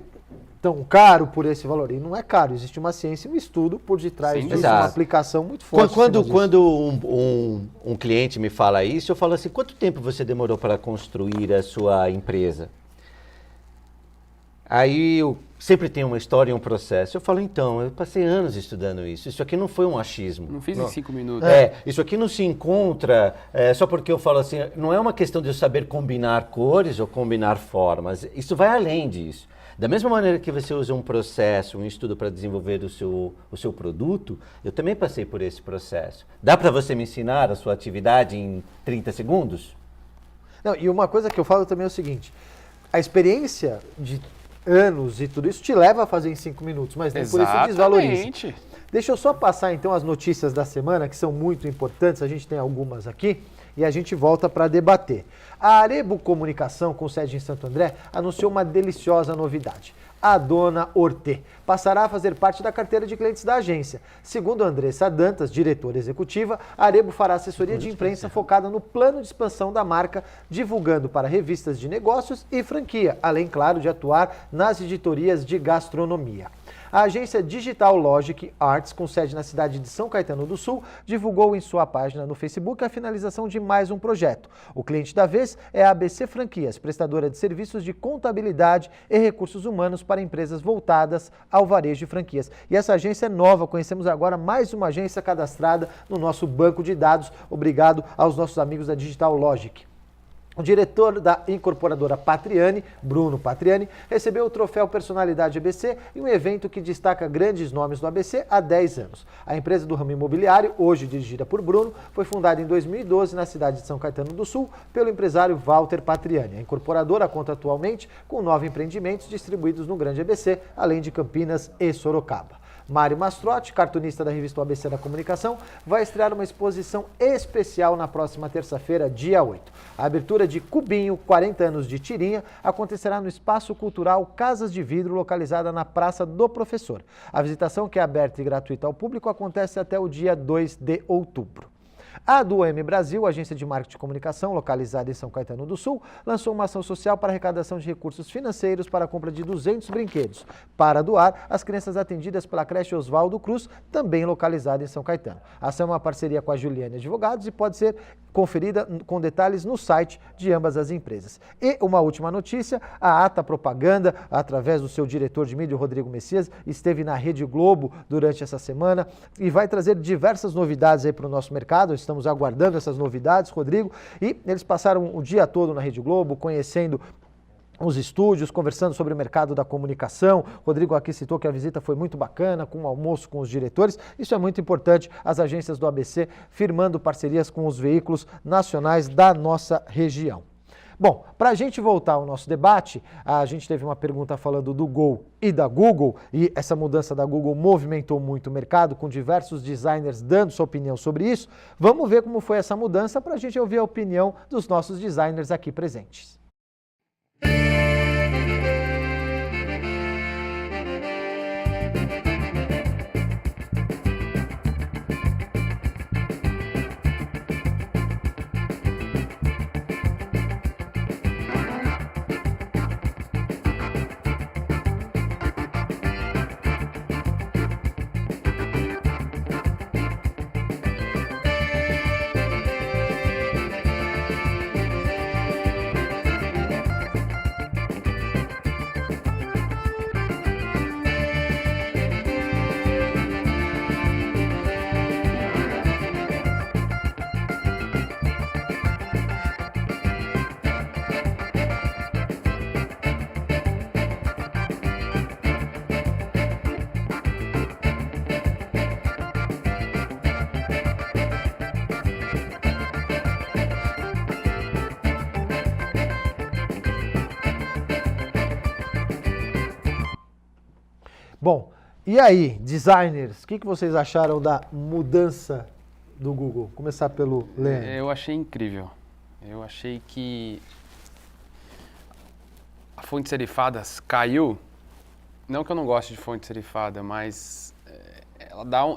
tão caro por esse valor? E não é caro, existe uma ciência e um estudo por detrás disso, uma aplicação muito forte. Quando um cliente me fala isso, eu falo assim, quanto tempo você demorou para construir a sua empresa? Aí eu sempre tem uma história e um processo. Eu falo, então, eu passei anos estudando isso. Isso aqui não foi um achismo. Não fiz em 5 minutos. Isso aqui não se encontra só porque eu falo assim, não é uma questão de eu saber combinar cores ou combinar formas. Isso vai além disso. Da mesma maneira que você usa um processo, um estudo para desenvolver o seu produto, eu também passei por esse processo. Dá para você me ensinar a sua atividade em 30 segundos? Não, e uma coisa que eu falo também é o seguinte, a experiência de anos e tudo isso te leva a fazer em 5 minutos, mas nem por isso desvaloriza. Deixa eu só passar então as notícias da semana, que são muito importantes, a gente tem algumas aqui, e a gente volta para debater. A Arebo Comunicação, com sede em Santo André, anunciou uma deliciosa novidade. A dona Hortê passará a fazer parte da carteira de clientes da agência. Segundo Andressa Dantas, diretora executiva, a Arebo fará assessoria de imprensa focada no plano de expansão da marca, divulgando para revistas de negócios e franquia, além, claro, de atuar nas editorias de gastronomia. A agência Digital Logic Arts, com sede na cidade de São Caetano do Sul, divulgou em sua página no Facebook a finalização de mais um projeto. O cliente da vez é a ABC Franquias, prestadora de serviços de contabilidade e recursos humanos para empresas voltadas ao varejo de franquias. E essa agência é nova, conhecemos agora mais uma agência cadastrada no nosso banco de dados. Obrigado aos nossos amigos da Digital Logic. O diretor da incorporadora Patriani, Bruno Patriani, recebeu o troféu Personalidade ABC em um evento que destaca grandes nomes do ABC há 10 anos. A empresa do ramo imobiliário, hoje dirigida por Bruno, foi fundada em 2012 na cidade de São Caetano do Sul pelo empresário Walter Patriani. A incorporadora conta atualmente com 9 empreendimentos distribuídos no Grande ABC, além de Campinas e Sorocaba. Mário Mastrotti, cartunista da revista ABC da Comunicação, vai estrear uma exposição especial na próxima terça-feira, dia 8. A abertura de Cubinho, 40 anos de tirinha, acontecerá no Espaço Cultural Casas de Vidro, localizada na Praça do Professor. A visitação, que é aberta e gratuita ao público, acontece até o dia 2 de outubro. A Duem Brasil, agência de marketing e comunicação localizada em São Caetano do Sul, lançou uma ação social para arrecadação de recursos financeiros para a compra de 200 brinquedos para doar às crianças atendidas pela creche Oswaldo Cruz, também localizada em São Caetano. A ação é uma parceria com a Juliane Advogados e pode ser conferida com detalhes no site de ambas as empresas. E uma última notícia, a Ata Propaganda, através do seu diretor de mídia, Rodrigo Messias, esteve na Rede Globo durante essa semana e vai trazer diversas novidades aí para o nosso mercado. Estamos aguardando essas novidades, Rodrigo, e eles passaram o dia todo na Rede Globo, conhecendo os estúdios, conversando sobre o mercado da comunicação. Rodrigo aqui citou que a visita foi muito bacana, com um almoço com os diretores. Isso é muito importante, as agências do ABC firmando parcerias com os veículos nacionais da nossa região. Bom, para a gente voltar ao nosso debate, a gente teve uma pergunta falando do Gol e da Google, e essa mudança da Google movimentou muito o mercado, com diversos designers dando sua opinião sobre isso. Vamos ver como foi essa mudança para a gente ouvir a opinião dos nossos designers aqui presentes. Bom, e aí, designers, o que vocês acharam da mudança do Google? Vou começar pelo Leandro. Eu achei incrível. Eu achei que a fonte serifadas caiu. Não que eu não goste de fonte serifada, mas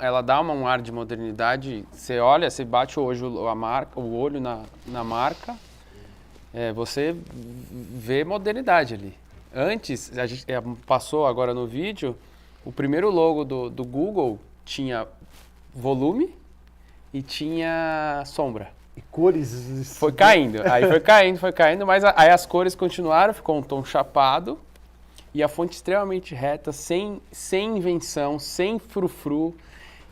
ela dá um ar de modernidade. Você olha, você bate o olho na marca, você vê modernidade ali. Antes, a gente passou agora no vídeo, o primeiro logo do Google tinha volume e tinha sombra. E cores... Foi caindo, foi caindo, mas aí as cores continuaram, ficou um tom chapado e a fonte extremamente reta, sem invenção, sem frufru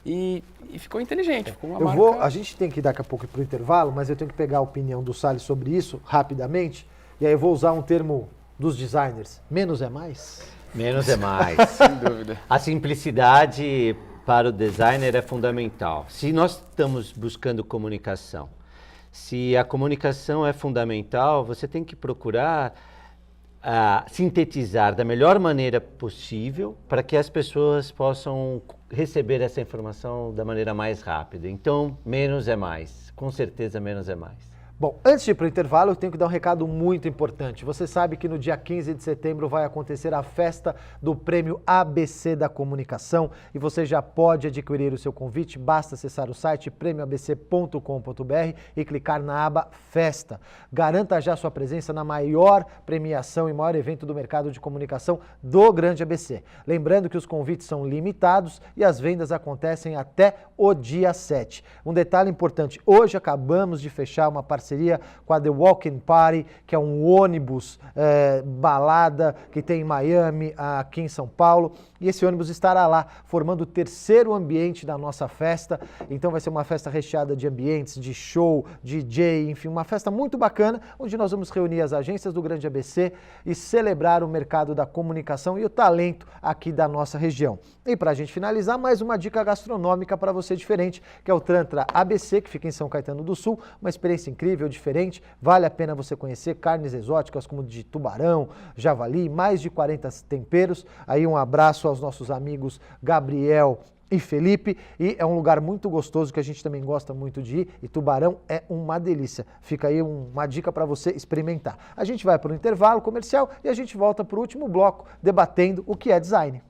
e ficou inteligente, ficou uma marca... A gente tem que ir daqui a pouco para o intervalo, mas eu tenho que pegar a opinião do Salles sobre isso rapidamente, e aí eu vou usar um termo dos designers. Menos é mais? Menos é mais. Sem dúvida. A simplicidade para o designer é fundamental. Se nós estamos buscando comunicação, se a comunicação é fundamental, você tem que procurar sintetizar da melhor maneira possível para que as pessoas possam receber essa informação da maneira mais rápida. Então, menos é mais. Com certeza, menos é mais. Bom, antes de ir para o intervalo, eu tenho que dar um recado muito importante. Você sabe que no dia 15 de setembro vai acontecer a festa do Prêmio ABC da Comunicação e você já pode adquirir o seu convite. Basta acessar o site premioabc.com.br e clicar na aba Festa. Garanta já sua presença na maior premiação e maior evento do mercado de comunicação do Grande ABC. Lembrando que os convites são limitados e as vendas acontecem até o dia 7. Um detalhe importante, hoje acabamos de fechar uma parceria com a The Walking Party, que é um ônibus balada que tem em Miami, aqui em São Paulo, e esse ônibus estará lá formando o terceiro ambiente da nossa festa. Então vai ser uma festa recheada de ambientes, de show, DJ, enfim, uma festa muito bacana, onde nós vamos reunir as agências do Grande ABC e celebrar o mercado da comunicação e o talento aqui da nossa região. E para a gente finalizar, mais uma dica gastronômica para você diferente, que é o Tantra ABC, que fica em São Caetano do Sul, uma experiência incrível, diferente, vale a pena você conhecer carnes exóticas como de tubarão, javali, mais de 40 temperos. Aí um abraço aos nossos amigos Gabriel e Felipe, e é um lugar muito gostoso que a gente também gosta muito de ir, e tubarão é uma delícia. Fica aí uma dica para você experimentar. A gente vai para o intervalo comercial e a gente volta para o último bloco debatendo o que é design.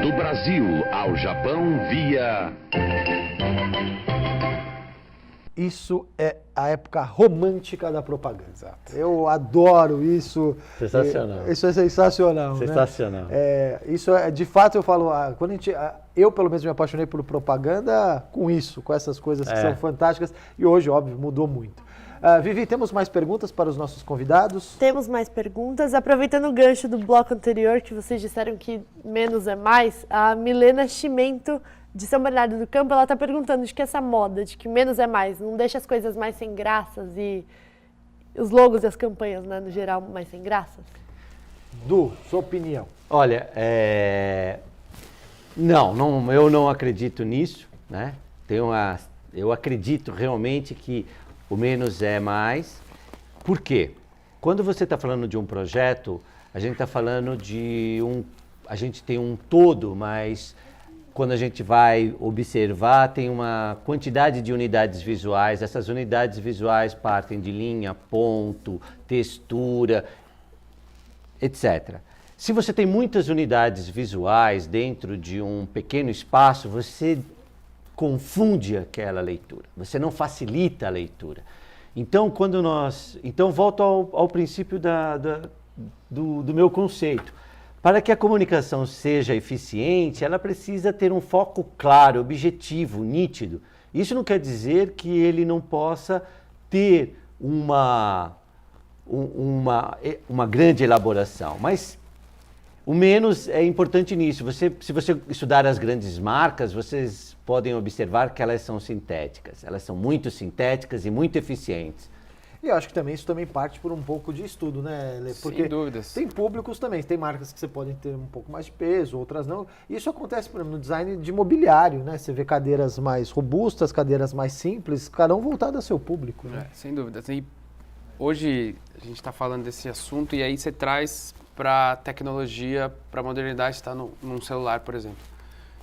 Do Brasil ao Japão via... Isso é a época romântica da propaganda. Exato. Eu adoro isso. Sensacional. Isso é sensacional. Sensacional. Né? Isso é, de fato, eu falo, quando eu pelo menos me apaixonei por propaganda com isso, com essas coisas que são fantásticas. E hoje, óbvio, mudou muito. Vivi, temos mais perguntas para os nossos convidados? Temos mais perguntas. Aproveitando o gancho do bloco anterior, que vocês disseram que menos é mais, a Milena Chimento, de São Bernardo do Campo, ela está perguntando de que essa moda, de que menos é mais, não deixa as coisas mais sem graças e os logos e as campanhas, né, no geral, mais sem graças? Du, sua opinião. Olha, não, eu não acredito nisso, né? Eu acredito realmente que o menos é mais. Por quê? Quando você está falando de um projeto, a gente está falando a gente tem um todo, mas quando a gente vai observar, tem uma quantidade de unidades visuais. Essas unidades visuais partem de linha, ponto, textura, etc. Se você tem muitas unidades visuais dentro de um pequeno espaço, você confunde aquela leitura, você não facilita a leitura. Então, volto ao princípio do meu conceito. Para que a comunicação seja eficiente, ela precisa ter um foco claro, objetivo, nítido. Isso não quer dizer que ele não possa ter uma grande elaboração, mas o menos é importante nisso. Se você estudar as grandes marcas, vocês podem observar que elas são sintéticas. Elas são muito sintéticas e muito eficientes. E eu acho que também isso também parte por um pouco de estudo, né, Lê? Porque sem dúvidas. Tem públicos também, tem marcas que você pode ter um pouco mais de peso, outras não. Isso acontece, por exemplo, no design de mobiliário, né? Você vê cadeiras mais robustas, cadeiras mais simples, cada um voltado ao seu público, né? Sem dúvida. E hoje a gente está falando desse assunto e aí você traz para a tecnologia, para a modernidade, está num celular, por exemplo.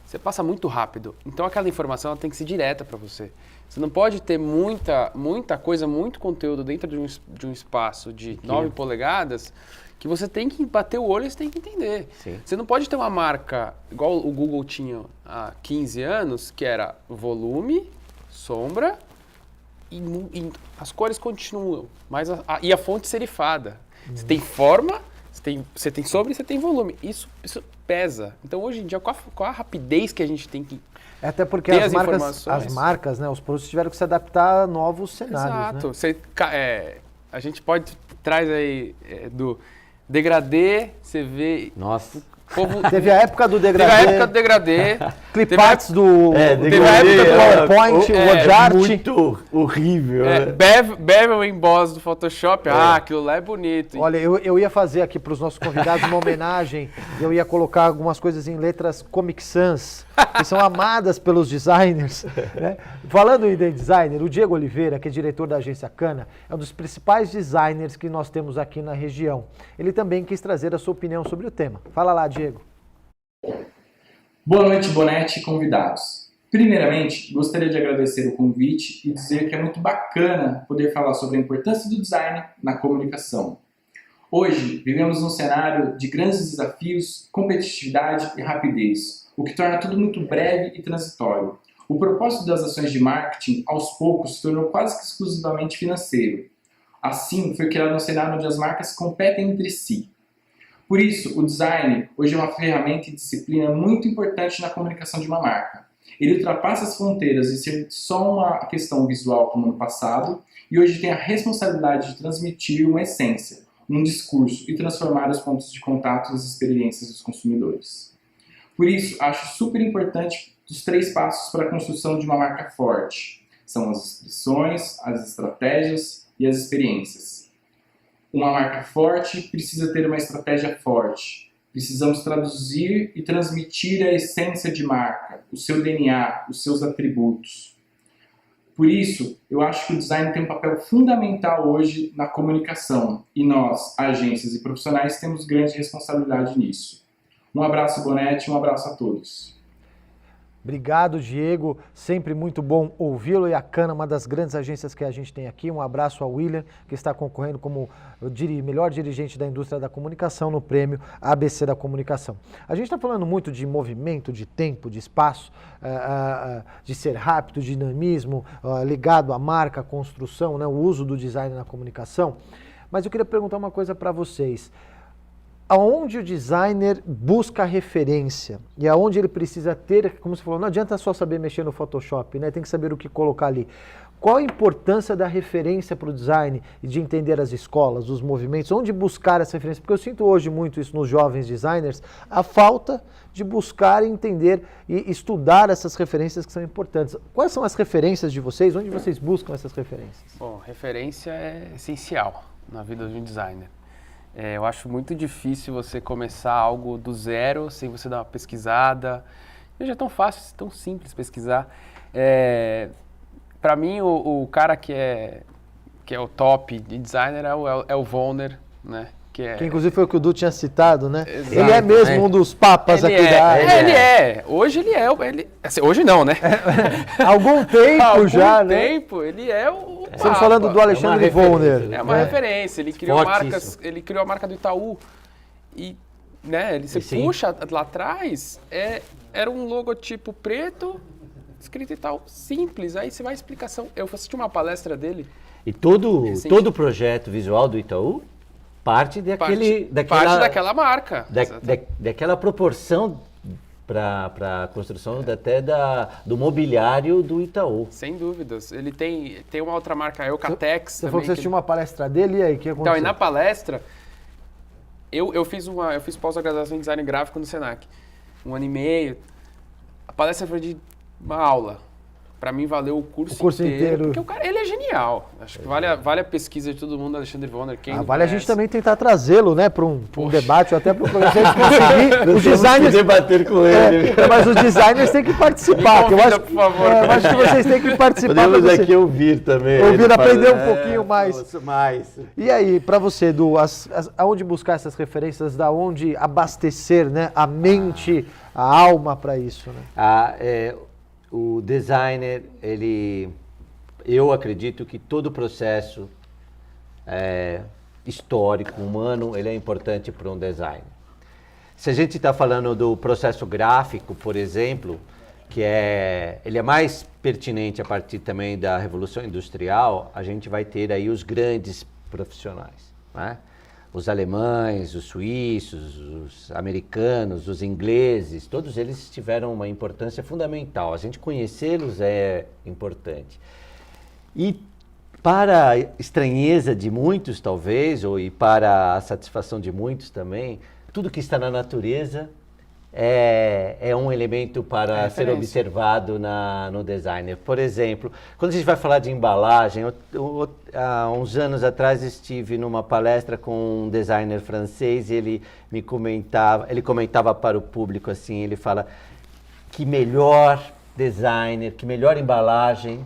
Você passa muito rápido, então aquela informação ela tem que ser direta para você. Você não pode ter muita coisa, muito conteúdo dentro de um espaço de 9 polegadas que você tem que bater o olho e você tem que entender. Sim. Você não pode ter uma marca, igual o Google tinha há 15 anos, que era volume, sombra e as cores continuam, mas e a fonte serifada. Você tem forma, você tem sombra e você tem volume. Isso pesa. Então, hoje em dia, qual a rapidez que a gente tem que Até porque ter as marcas, né, os produtos tiveram que se adaptar a novos cenários. Exato. Né? A gente traz aí do degradê, você vê... Nossa... Teve a época do degradê. Teve a época do degradê. Cliparts do... Teve a época do PowerPoint, o WordArt. Muito horrível. Bevel Emboss do Photoshop. Aquilo lá é bonito. Olha, eu ia fazer aqui para os nossos convidados uma homenagem. Eu ia colocar algumas coisas em letras Comic Sans, que são amadas pelos designers. Né? Falando em designer, o Diego Oliveira, que é diretor da agência Cana, é um dos principais designers que nós temos aqui na região. Ele também quis trazer a sua opinião sobre o tema. Fala lá, Diego. Boa noite, Bonetti e convidados. Primeiramente, gostaria de agradecer o convite e dizer que é muito bacana poder falar sobre a importância do design na comunicação. Hoje, vivemos num cenário de grandes desafios, competitividade e rapidez, o que torna tudo muito breve e transitório. O propósito das ações de marketing, aos poucos, se tornou quase que exclusivamente financeiro. Assim, foi criado um cenário onde as marcas competem entre si. Por isso, o design hoje é uma ferramenta e disciplina muito importante na comunicação de uma marca. Ele ultrapassa as fronteiras de ser só uma questão visual como no passado, e hoje tem a responsabilidade de transmitir uma essência, um discurso e transformar os pontos de contato e as experiências dos consumidores. Por isso, acho super importante os 3 passos para a construção de uma marca forte. São as expressões, as estratégias e as experiências. Uma marca forte precisa ter uma estratégia forte. Precisamos traduzir e transmitir a essência de marca, o seu DNA, os seus atributos. Por isso, eu acho que o design tem um papel fundamental hoje na comunicação e nós, agências e profissionais, temos grande responsabilidade nisso. Um abraço, Bonetti, um abraço a todos. Obrigado, Diego. Sempre muito bom ouvi-lo. E a Cana, uma das grandes agências que a gente tem aqui. Um abraço ao William, que está concorrendo como melhor dirigente da indústria da comunicação no prêmio ABC da Comunicação. A gente está falando muito de movimento, de tempo, de espaço, de ser rápido, dinamismo, ligado à marca, à construção, né, o uso do design na comunicação. Mas eu queria perguntar uma coisa para vocês. Aonde o designer busca referência e aonde ele precisa ter, como você falou, não adianta só saber mexer no Photoshop, né? Tem que saber o que colocar ali. Qual a importância da referência para o design e de entender as escolas, os movimentos, onde buscar essa referência? Porque eu sinto hoje muito isso nos jovens designers, a falta de buscar entender e estudar essas referências que são importantes. Quais são as referências de vocês? Onde vocês buscam essas referências? Bom, referência é essencial na vida de um designer. Eu acho muito difícil você começar algo do zero sem você dar uma pesquisada. Hoje é tão fácil, tão simples pesquisar. Para mim, o cara que é o top de designer é o Volner, né? Que inclusive foi o que o Du tinha citado, né? Exato, ele é mesmo um dos papas aqui da área. Ele é. Hoje ele é. Assim, hoje não, né? Há algum tempo já, né? Há algum tempo, ele é o papa. Estamos falando do Alexandre Volner. É uma referência. Ele criou a marca do Itaú. E né? Você Sim. puxa lá atrás, era um logotipo preto, escrito e tal, simples. Aí você vai explicação. Eu assisti uma palestra dele. E todo o projeto visual do Itaú parte daquela marca. Daquela proporção para a construção até do mobiliário do Itaú. Sem dúvidas. Ele tem uma outra marca, a Eucatex. Você falou que você assistiu uma palestra dele, e aí, o que aconteceu? Então, e na palestra, eu fiz pós-graduação em design gráfico no Senac. 1 ano e meio. A palestra foi de uma aula. Para mim, valeu o curso inteiro. Porque o cara, ele é genial. Acho que vale a pesquisa de todo mundo, Alexandre Vonner. Vale a gente também tentar trazê-lo, né, para um debate ou até para o programa. Se a gente conseguir, os designers... debater com ele. Mas os designers têm que participar. Me convida, por favor. Eu acho que vocês têm que participar. Podemos aqui ouvir também. Aprender um pouquinho mais. Mais. E aí, para você, Edu, aonde buscar essas referências, da onde abastecer, né, a mente, a alma para isso? Né? O designer, eu acredito que todo o processo histórico, humano, ele é importante para um designer. Se a gente está falando do processo gráfico, por exemplo, ele é mais pertinente a partir também da Revolução Industrial, a gente vai ter aí os grandes profissionais, né? Os alemães, os suíços, os americanos, os ingleses, todos eles tiveram uma importância fundamental. A gente conhecê-los é importante. E para a estranheza de muitos, talvez, e para a satisfação de muitos também, tudo que está na natureza é um elemento para ser observado no designer. Por exemplo, quando a gente vai falar de embalagem, há uns anos atrás estive numa palestra com um designer francês e ele comentava para o público assim, ele fala que melhor designer, que melhor embalagem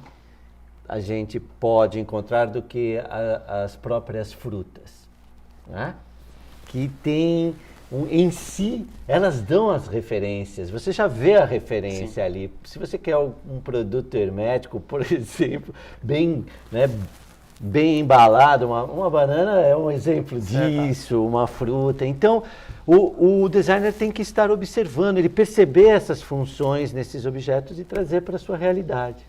a gente pode encontrar do que as próprias frutas, né? Que tem... Em si, elas dão as referências, você já vê a referência ali. Se você quer um produto hermético, por exemplo, bem embalado, uma banana é um exemplo disso, uma fruta. Então, o designer tem que estar observando, ele perceber essas funções nesses objetos e trazer para a sua realidade.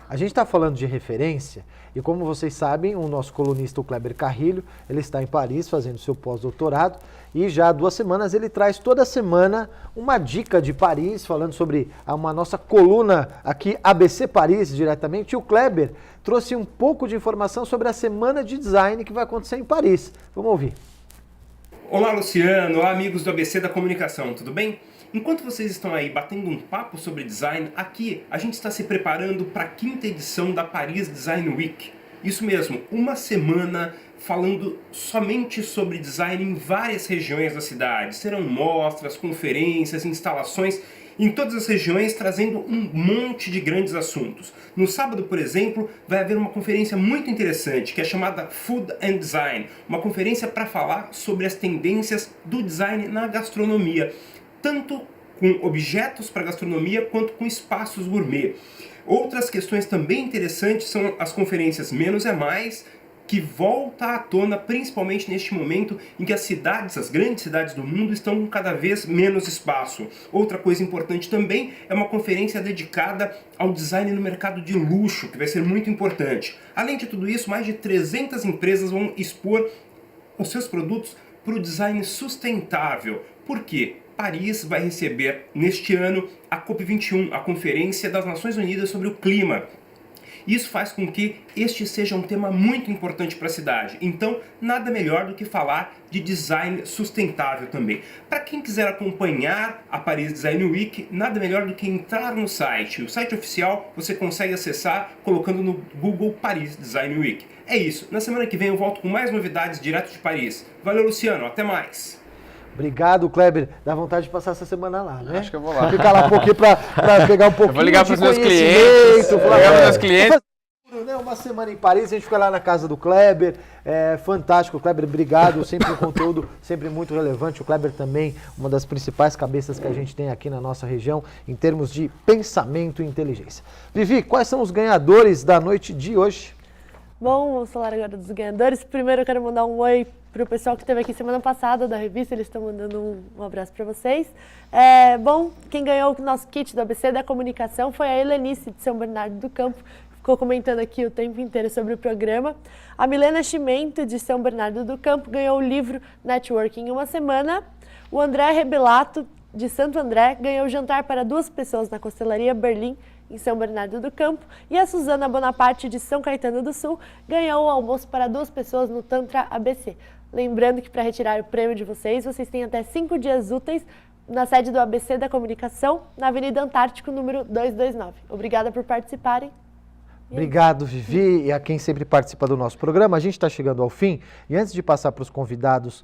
A gente está falando de referência e, como vocês sabem, o nosso colunista, o Kleber Carrilho, ele está em Paris fazendo seu pós-doutorado e já há 2 semanas ele traz toda semana uma dica de Paris, falando sobre uma nossa coluna aqui, ABC Paris, diretamente. E o Kleber trouxe um pouco de informação sobre a Semana de Design que vai acontecer em Paris. Vamos ouvir. Olá, Luciano. Olá, amigos do ABC da Comunicação, tudo bem? Enquanto vocês estão aí batendo um papo sobre design, aqui a gente está se preparando para a 5ª edição da Paris Design Week. Isso mesmo, uma semana falando somente sobre design em várias regiões da cidade. Serão mostras, conferências, instalações em todas as regiões, trazendo um monte de grandes assuntos. No sábado, por exemplo, vai haver uma conferência muito interessante, que é chamada Food and Design, uma conferência para falar sobre as tendências do design na gastronomia, tanto com objetos para gastronomia quanto com espaços gourmet. Outras questões também interessantes são as conferências Menos é Mais, que volta à tona principalmente neste momento em que as grandes cidades do mundo estão com cada vez menos espaço. Outra coisa importante também é uma conferência dedicada ao design no mercado de luxo, que vai ser muito importante. Além de tudo isso, mais de 300 empresas vão expor os seus produtos para o design sustentável. Por quê? Paris vai receber neste ano a COP21, a Conferência das Nações Unidas sobre o Clima. Isso faz com que este seja um tema muito importante para a cidade. Então, nada melhor do que falar de design sustentável também. Para quem quiser acompanhar a Paris Design Week, nada melhor do que entrar no site. O site oficial você consegue acessar colocando no Google Paris Design Week. É isso. Na semana que vem eu volto com mais novidades direto de Paris. Valeu, Luciano. Até mais. Obrigado, Kleber. Dá vontade de passar essa semana lá, né? Acho que eu vou lá. Ficar lá um pouquinho para pegar um pouquinho de vou ligar para os meus clientes. Uma semana em Paris, a gente fica lá na casa do Kleber. É fantástico, Kleber. Obrigado. Sempre um conteúdo sempre muito relevante. O Kleber também, uma das principais cabeças que a gente tem aqui na nossa região em termos de pensamento e inteligência. Vivi, quais são os ganhadores da noite de hoje? Bom, vamos falar agora dos ganhadores. Primeiro eu quero mandar um oi para o pessoal que esteve aqui semana passada da revista, eles estão mandando um abraço para vocês. Bom, quem ganhou o nosso kit do ABC da Comunicação foi a Helenice de São Bernardo do Campo, ficou comentando aqui o tempo inteiro sobre o programa. A Milena Chimento, de São Bernardo do Campo, ganhou o livro Networking em uma semana. O André Rebelato, de Santo André, ganhou o jantar para 2 pessoas na Costelaria Berlim, em São Bernardo do Campo. E a Suzana Bonaparte, de São Caetano do Sul, ganhou o almoço para 2 pessoas no Tantra ABC. Lembrando que para retirar o prêmio de vocês têm até 5 dias úteis na sede do ABC da Comunicação, na Avenida Antártico, número 229. Obrigada por participarem. Obrigado, Vivi, e a quem sempre participa do nosso programa. A gente está chegando ao fim e antes de passar para os convidados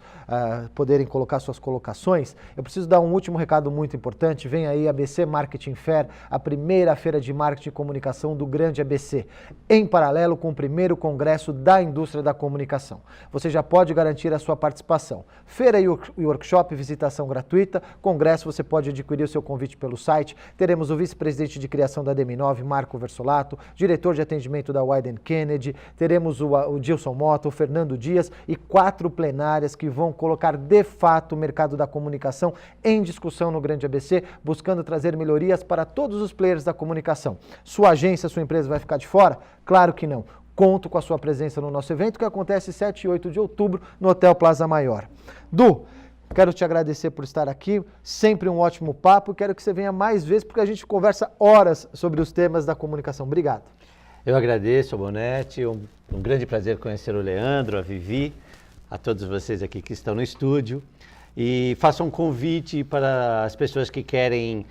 poderem colocar suas colocações, eu preciso dar um último recado muito importante. Vem aí a ABC Marketing Fair, a primeira feira de marketing e comunicação do Grande ABC, em paralelo com o primeiro congresso da indústria da comunicação. Você já pode garantir a sua participação. Feira e workshop, visitação gratuita. Congresso, você pode adquirir o seu convite pelo site. Teremos o vice-presidente de criação da DM9, Marco Versolato, diretor de atendimento da Wyden Kennedy, teremos o Gilson Mota, o Fernando Dias e 4 plenárias que vão colocar de fato o mercado da comunicação em discussão no Grande ABC, buscando trazer melhorias para todos os players da comunicação. Sua agência, sua empresa vai ficar de fora? Claro que não. Conto com a sua presença no nosso evento que acontece 7 e 8 de outubro no Hotel Plaza Maior. Du, quero te agradecer por estar aqui, sempre um ótimo papo, quero que você venha mais vezes porque a gente conversa horas sobre os temas da comunicação. Obrigado. Eu agradeço, Bonetti, um grande prazer conhecer o Leandro, a Vivi, a todos vocês aqui que estão no estúdio. E faço um convite para as pessoas que querem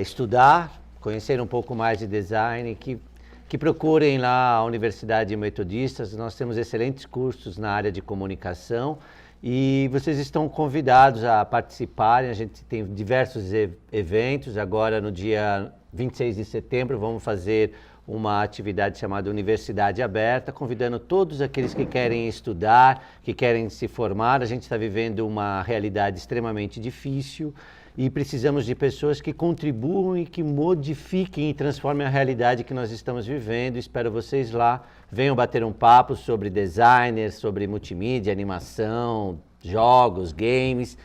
estudar, conhecer um pouco mais de design, que procurem lá a Universidade Metodistas. Nós temos excelentes cursos na área de comunicação e vocês estão convidados a participarem. A gente tem diversos eventos. Agora, no dia 26 de setembro, vamos fazer uma atividade chamada Universidade Aberta, convidando todos aqueles que querem estudar, que querem se formar. A gente está vivendo uma realidade extremamente difícil e precisamos de pessoas que contribuam e que modifiquem e transformem a realidade que nós estamos vivendo. Espero vocês lá. Venham bater um papo sobre designers, sobre multimídia, animação, jogos, games.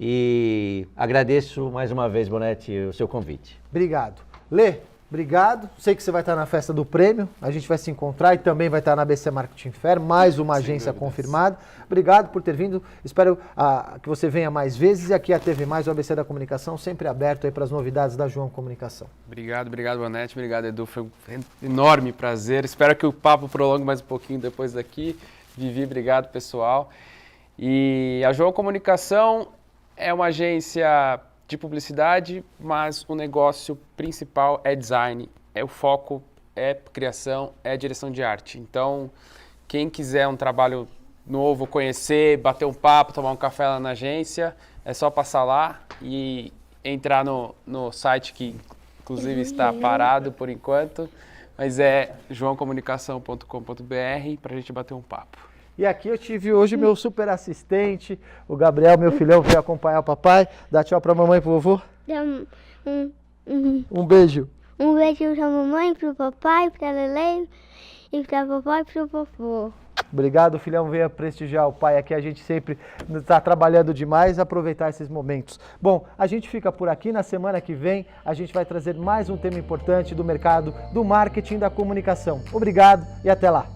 E agradeço mais uma vez, Bonetti, o seu convite. Obrigado. Lê, obrigado. Sei que você vai estar na festa do prêmio. A gente vai se encontrar e também vai estar na ABC Marketing Fair, mais uma agência confirmada. Obrigado por ter vindo. Espero que você venha mais vezes. E aqui a TV Mais, o ABC da Comunicação, sempre aberto aí para as novidades da João Comunicação. Obrigado, Bonetti. Obrigado, Edu. Foi um enorme prazer. Espero que o papo prolongue mais um pouquinho depois daqui. Vivi, obrigado, pessoal. E a João Comunicação é uma agência de publicidade, mas o negócio principal é design, o foco é criação, é direção de arte. Então, quem quiser um trabalho novo, conhecer, bater um papo, tomar um café lá na agência, é só passar lá e entrar no site que, inclusive, está parado por enquanto, mas é joaocomunicação.com.br para a gente bater um papo. E aqui eu tive hoje meu super assistente, o Gabriel, meu filhão, veio acompanhar o papai. Dá tchau pra mamãe e pro vovô. Um beijo. Um beijo pra mamãe, pro papai, pra Lele e pra vovó e pro vovô. Obrigado, filhão, veio prestigiar o pai aqui. A gente sempre está trabalhando demais, aproveitar esses momentos. Bom, a gente fica por aqui. Na semana que vem, a gente vai trazer mais um tema importante do mercado do marketing e da comunicação. Obrigado e até lá.